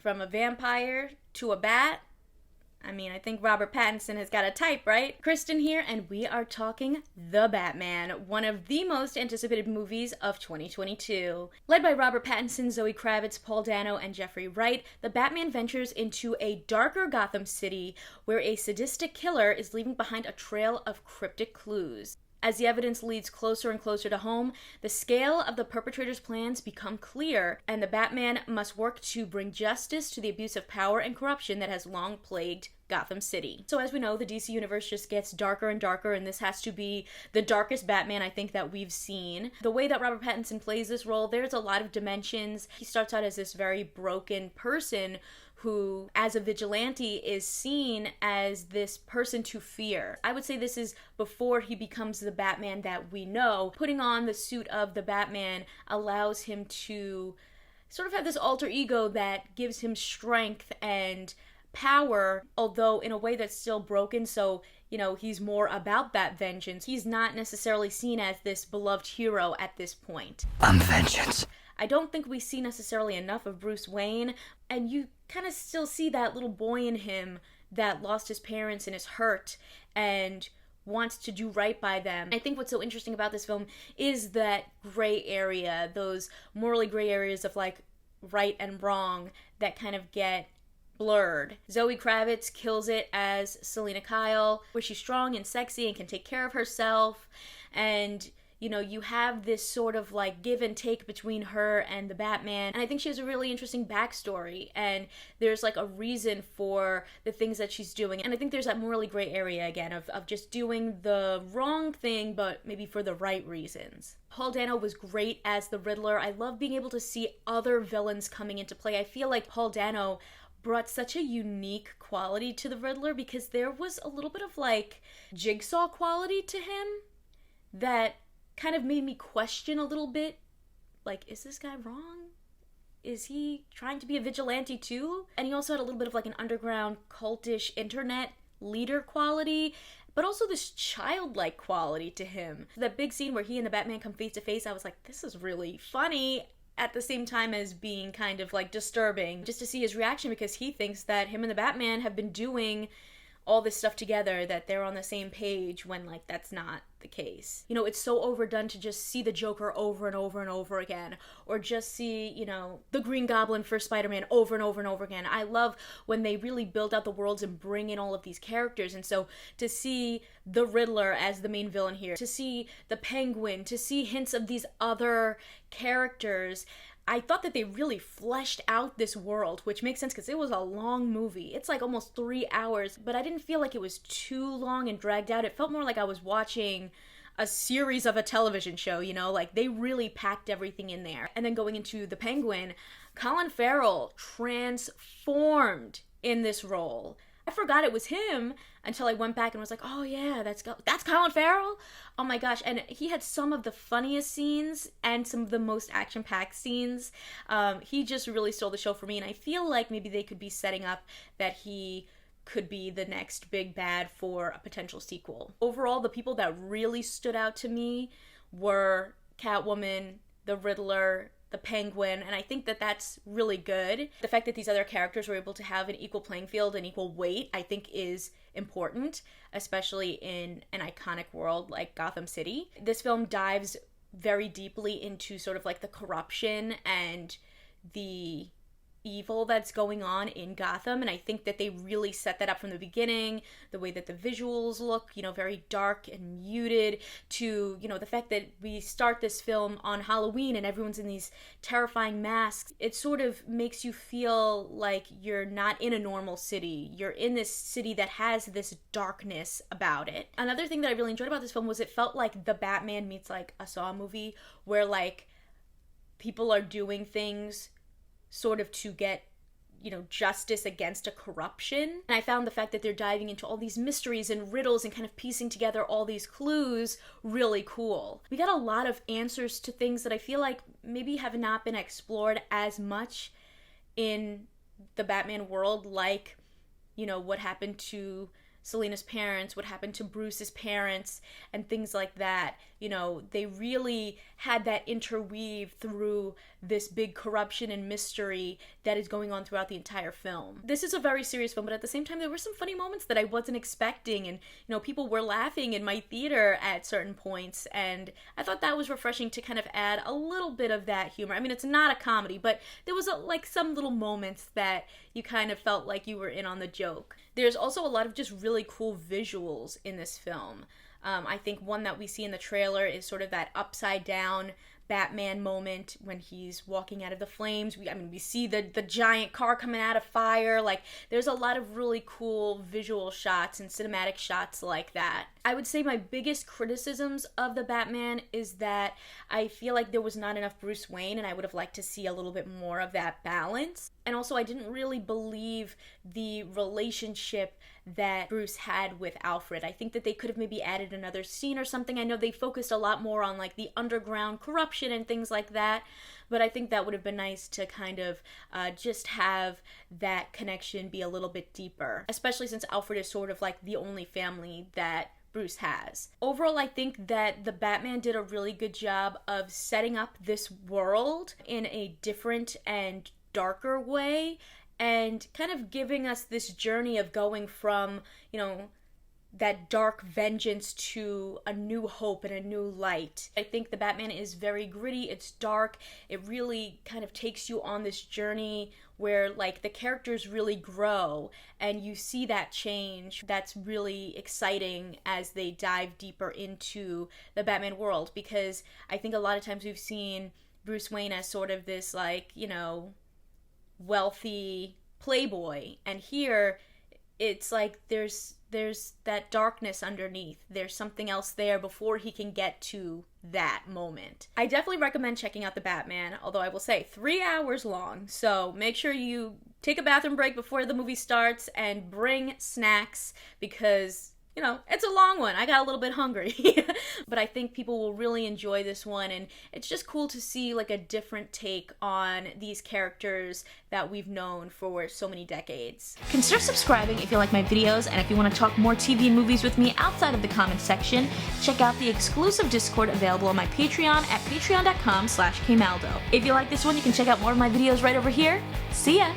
From a vampire to a bat. I mean, I think Robert Pattinson has got a type, right? Kristen here, and we are talking The Batman, one of the most anticipated movies of 2022. Led by Robert Pattinson, Zoe Kravitz, Paul Dano, and Jeffrey Wright, The Batman ventures into a darker Gotham City where a sadistic killer is leaving behind a trail of cryptic clues. As the evidence leads closer and closer to home, the scale of the perpetrator's plans become clear, and the Batman must work to bring justice to the abuse of power and corruption that has long plagued Gotham City. So as we know, the DC universe just gets darker and darker, and this has to be the darkest Batman I think that we've seen. The way that Robert Pattinson plays this role, there's a lot of dimensions. He starts out as this very broken person who, as a vigilante, is seen as this person to fear. I would say this is before he becomes the Batman that we know. Putting on the suit of the Batman allows him to sort of have this alter ego that gives him strength and power, although in a way that's still broken, so he's more about that vengeance. He's not necessarily seen as this beloved hero at this point. I'm vengeance. I don't think we see necessarily enough of Bruce Wayne, and you kind of still see that little boy in him that lost his parents and is hurt and wants to do right by them. I think what's so interesting about this film is that gray area, those morally gray areas of like right and wrong that kind of get blurred. Zoe Kravitz kills it as Selina Kyle, where she's strong and sexy and can take care of herself, and you have this sort of like give and take between her and the Batman. And I think she has a really interesting backstory, and there's like a reason for the things that she's doing. And I think there's that morally gray area again of just doing the wrong thing, but maybe for the right reasons. Paul Dano was great as the Riddler. I love being able to see other villains coming into play. I feel like Paul Dano brought such a unique quality to the Riddler because there was a little bit of like Jigsaw quality to him that kind of made me question a little bit, like, is this guy wrong? Is he trying to be a vigilante too? And he also had a little bit of like an underground cultish internet leader quality, but also this childlike quality to him. That big scene where he and the Batman come face to face, I was like, this is really funny at the same time as being kind of like disturbing, just to see his reaction, because he thinks that him and the Batman have been doing all this stuff together, that they're on the same page, when like that's not the case. It's so overdone to just see the Joker over and over and over again, or just see, the Green Goblin for Spider-Man over and over and over again. I love when they really build out the worlds and bring in all of these characters, and so to see the Riddler as the main villain here, to see the Penguin, to see hints of these other characters, I thought that they really fleshed out this world, which makes sense because it was a long movie. It's like almost 3 hours, but I didn't feel like it was too long and dragged out. It felt more like I was watching a series of a television show, like they really packed everything in there. And then going into the Penguin, Colin Farrell transformed in this role. I forgot it was him until I went back and was like, oh yeah, that's Colin Farrell? Oh my gosh. And he had some of the funniest scenes and some of the most action-packed scenes. He just really stole the show for me, and I feel like maybe they could be setting up that he could be the next big bad for a potential sequel. Overall, the people that really stood out to me were Catwoman, the Riddler, the Penguin, and I think that that's really good. The fact that these other characters were able to have an equal playing field and equal weight, I think is important, especially in an iconic world like Gotham City. This film dives very deeply into sort of like the corruption and the evil that's going on in Gotham, and I think that they really set that up from the beginning. The way that the visuals look, very dark and muted, to the fact that we start this film on Halloween and everyone's in these terrifying masks. It sort of makes you feel like you're not in a normal city. You're in this city that has this darkness about it. Another thing that I really enjoyed about this film was it felt like The Batman meets like a Saw movie, where like people are doing things sort of to get, justice against a corruption. And I found the fact that they're diving into all these mysteries and riddles and kind of piecing together all these clues really cool. We got a lot of answers to things that I feel like maybe have not been explored as much in the Batman world, like, what happened to Selina's parents, what happened to Bruce's parents, and things like that. You know, they really had that interweave through this big corruption and mystery that is going on throughout the entire film. This is a very serious film, but at the same time, there were some funny moments that I wasn't expecting, and, you know, people were laughing in my theater at certain points, and I thought that was refreshing to kind of add a little bit of that humor. I mean, it's not a comedy, but there was like some little moments that you kind of felt like you were in on the joke. There's also a lot of just really cool visuals in this film. I think one that we see in the trailer is sort of that upside down Batman moment when he's walking out of the flames. We see the giant car coming out of fire. Like, there's a lot of really cool visual shots and cinematic shots like that. I would say my biggest criticisms of the Batman is that I feel like there was not enough Bruce Wayne, and I would have liked to see a little bit more of that balance. And also, I didn't really believe the relationship that Bruce had with Alfred. I think that they could have maybe added another scene or something. I know they focused a lot more on like the underground corruption and things like that, but I think that would have been nice to kind of just have that connection be a little bit deeper, especially since Alfred is sort of like the only family that Bruce has. Overall, I think that the Batman did a really good job of setting up this world in a different and darker way, and kind of giving us this journey of going from, you know, that dark vengeance to a new hope and a new light. I think the Batman is very gritty, it's dark, it really kind of takes you on this journey where like the characters really grow and you see that change. That's really exciting as they dive deeper into the Batman world, because I think a lot of times we've seen Bruce Wayne as sort of this like, you know, wealthy playboy, and here it's like there's that darkness underneath. There's something else there before he can get to that moment. I definitely recommend checking out The Batman, although I will say 3 hours long, so make sure you take a bathroom break before the movie starts and bring snacks, because, you know, it's a long one. I got a little bit hungry. But I think people will really enjoy this one, and it's just cool to see like a different take on these characters that we've known for so many decades. Consider subscribing if you like my videos, and if you want to talk more TV and movies with me outside of the comments section, check out the exclusive Discord available on my Patreon at patreon.com/kmaldo. If you like this one, you can check out more of my videos right over here. See ya!